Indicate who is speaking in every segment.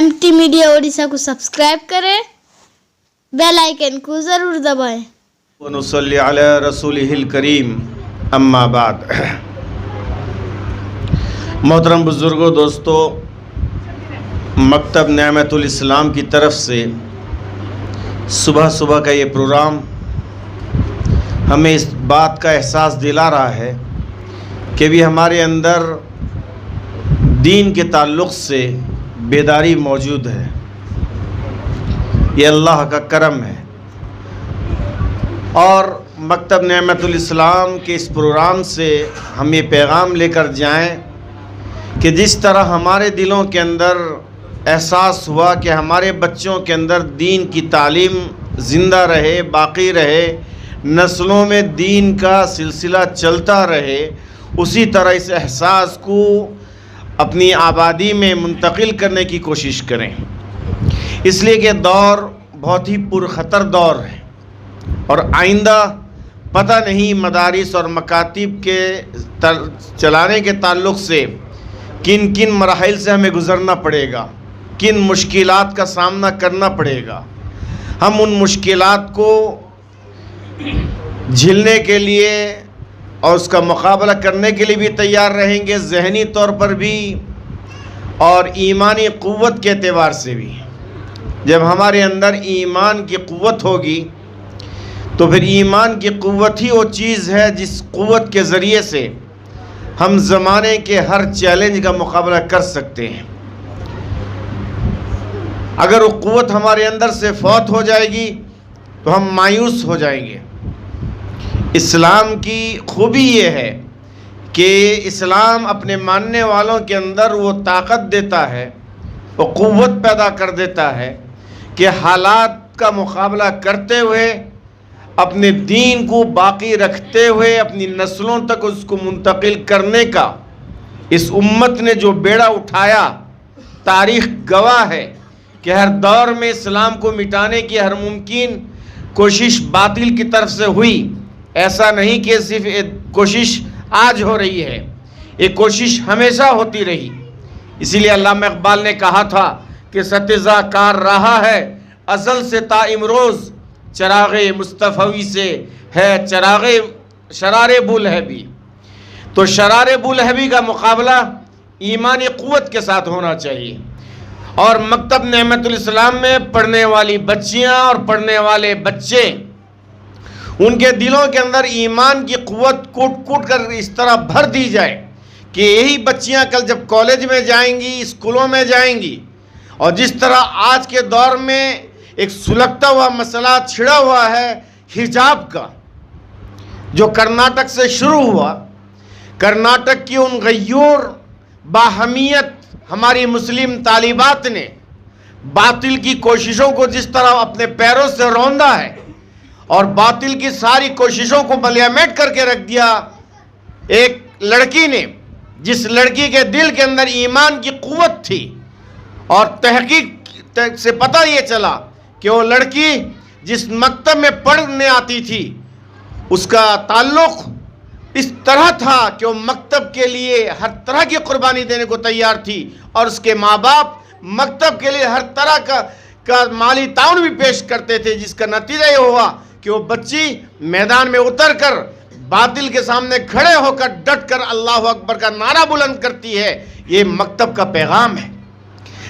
Speaker 1: MT media Odisha को subscribe करें, bell icon को ज़रूर दबाएं।
Speaker 2: वनुसल्ली अला रसूलिहिल करीम, अम्मा बाद। मोहतरम बुज़ुर्गों, दोस्तों, मकतब नेमतुल इस्लाम की तरफ से सुबह सुबह का ये प्रोग्राम हमें इस बात का एहसास दिला रहा है कि भी हमारे अंदर दीन के ताल्लुक़ से बेदारी मौजूद है। ये अल्लाह का करम है। और मकतब नेमतुल इस्लाम के इस प्रोग्राम से हम ये पैगाम लेकर जाएं कि जिस तरह हमारे दिलों के अंदर एहसास हुआ कि हमारे बच्चों के अंदर दीन की तालीम ज़िंदा रहे, बाक़ी रहे, नस्लों में दीन का सिलसिला चलता रहे, उसी तरह इस एहसास को अपनी आबादी में मुंतकिल करने की कोशिश करें। इसलिए कि दौर बहुत ही पुरख़तर दौर है और आइंदा पता नहीं मदारिस और मकातिब के चलाने के ताल्लुक़ से किन किन मराहिल से हमें गुज़रना पड़ेगा, किन मुश्किलात का सामना करना पड़ेगा। हम उन मुश्किलात को झेलने के लिए और उसका मुकाबला करने के लिए भी तैयार रहेंगे, ज़हनी तौर पर भी और ईमानी क़ुव्वत के एतबार से भी। जब हमारे अंदर ईमान की क़ुव्वत होगी तो फिर ईमान की क़ुव्वत ही वो चीज़ है जिस क़ुव्वत के ज़रिए से हम ज़माने के हर चैलेंज का मुकाबला कर सकते हैं। अगर वो क़ुव्वत हमारे अंदर से फौत हो जाएगी तो हम मायूस हो जाएंगे। इस्लाम की खूबी ये है कि इस्लाम अपने मानने वालों के अंदर वो ताकत देता है, वो क़ुव्वत पैदा कर देता है कि हालात का मुकाबला करते हुए, अपने दीन को बाकी रखते हुए, अपनी नस्लों तक उसको मुंतकिल करने का इस उम्मत ने जो बेड़ा उठाया, तारीख़ गवाह है कि हर दौर में इस्लाम को मिटाने की हर मुमकिन कोशिश बातिल की तरफ से हुई। ऐसा नहीं कि सिर्फ एक कोशिश आज हो रही है, एक कोशिश हमेशा होती रही। इसीलिए अल्लामा इक़बाल ने कहा था कि सत्ज़ा कार रहा है अज़ल से ता इमरोज़, चराग़े मुस्तफ़वी से है चराग़े शरारे बुलहबी। तो शरारे बुलहबी का मुकाबला ईमानी क़ुव्वत के साथ होना चाहिए। और मकतब नेमतुल इस्लाम में पढ़ने वाली बच्चियां और पढ़ने वाले बच्चे, उनके दिलों के अंदर ईमान की क़ुव्वत कूट कूट कर इस तरह भर दी जाए कि यही बच्चियां कल जब कॉलेज में जाएंगी, स्कूलों में जाएंगी, और जिस तरह आज के दौर में एक सुलगता हुआ मसला छिड़ा हुआ है हिजाब का, जो कर्नाटक से शुरू हुआ। कर्नाटक की उन गय्यूर बाहमियत हमारी मुस्लिम तालिबात ने बातिल की कोशिशों को जिस तरह अपने पैरों से रौंदा है और बातिल की सारी कोशिशों को बलियामेट करके रख दिया, एक लड़की ने, जिस लड़की के दिल के अंदर ईमान की क़ुव्वत थी, और तहकीक से पता ये चला कि वो लड़की जिस मकतब में पढ़ने आती थी उसका ताल्लुक़ इस तरह था कि वो मकतब के लिए हर तरह की कुर्बानी देने को तैयार थी, और उसके माँ बाप मकतब के लिए हर तरह का माली ताउन भी पेश करते थे, जिसका नतीजा ये हुआ कि वो बच्ची मैदान में उतर कर बातिल के सामने खड़े होकर डट कर अल्लाह अकबर का नारा बुलंद करती है। ये मकतब का पैगाम है।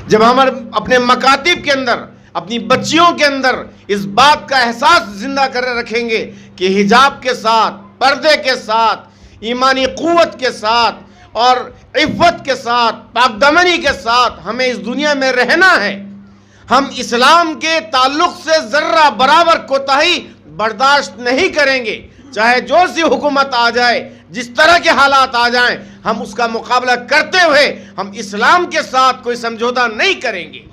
Speaker 2: जब हम अपने मकातिब के अंदर, अपनी बच्चियों के अंदर इस बात का एहसास जिंदा कर रखेंगे कि हिजाब के साथ, पर्दे के साथ, ईमानी क़ुव्वत के साथ और इफ़्फ़त के साथ, पाकदमनी के साथ हमें इस दुनिया में रहना है, हम इस्लाम के ताल्लुक़ से ज़र्रा बराबर कोताही बर्दाश्त नहीं करेंगे। चाहे जो सी हुकूमत आ जाए, जिस तरह के हालात आ जाएं, हम उसका मुकाबला करते हुए हम इस्लाम के साथ कोई समझौता नहीं करेंगे।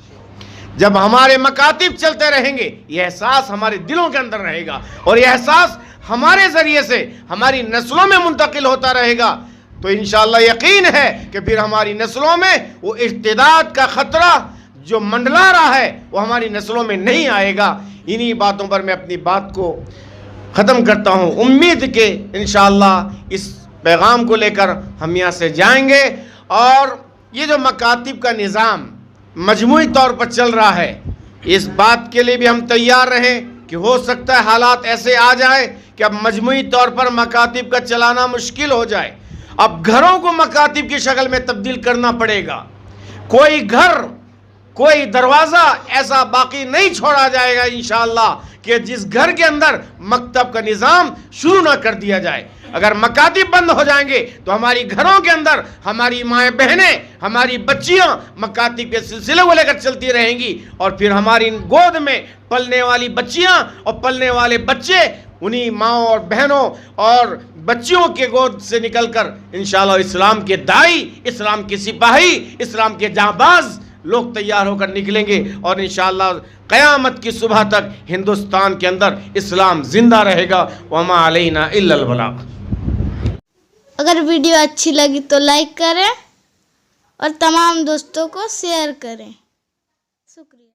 Speaker 2: जब हमारे मकातिब चलते रहेंगे, ये एहसास हमारे दिलों के अंदर रहेगा और ये एहसास हमारे ज़रिए से हमारी नस्लों में मुंतकिल होता रहेगा, तो इंशाअल्लाह यकीन है कि फिर हमारी नस्लों में वो इर्तिदाद का ख़तरा जो मंडला रहा है वो हमारी नस्लों में नहीं आएगा। इन्हीं बातों पर मैं अपनी बात को ख़त्म करता हूँ। उम्मीद के इंशाअल्लाह इस पैगाम को लेकर हम यहाँ से जाएंगे। और ये जो मकातिब का निज़ाम, मजमूई तौर पर चल रहा है। इस बात के लिए भी हम तैयार रहें कि हो सकता है हालात ऐसे आ जाए कि अब मजमूई तौर पर मकातिब का चलाना मुश्किल हो जाए। अब घरों को मकातिब की शक्ल में तब्दील करना पड़ेगा। कोई घर, कोई दरवाज़ा ऐसा बाकी नहीं छोड़ा जाएगा इंशाअल्लाह कि जिस घर के अंदर मकतब का निज़ाम शुरू ना कर दिया जाए। अगर मकातिब बंद हो जाएंगे तो हमारी घरों के अंदर हमारी माएँ बहनें, हमारी बच्चियां मकातिब के सिलसिले को लेकर चलती रहेंगी, और फिर हमारी गोद में पलने वाली बच्चियां और पलने वाले बच्चे उन्हीं माँओं और बहनों और बच्चियों के गोद से निकलकर इंशाअल्लाह इस्लाम के दाई, इस्लाम के सिपाही, इस्लाम के जांबाज लोग तैयार होकर निकलेंगे, और इंशाअल्लाह क़यामत की सुबह तक हिंदुस्तान के अंदर इस्लाम जिंदा रहेगा। वमा अलैना इल्लल बलाग।
Speaker 1: अगर वीडियो अच्छी लगी तो लाइक करें और तमाम दोस्तों को शेयर करें। शुक्रिया।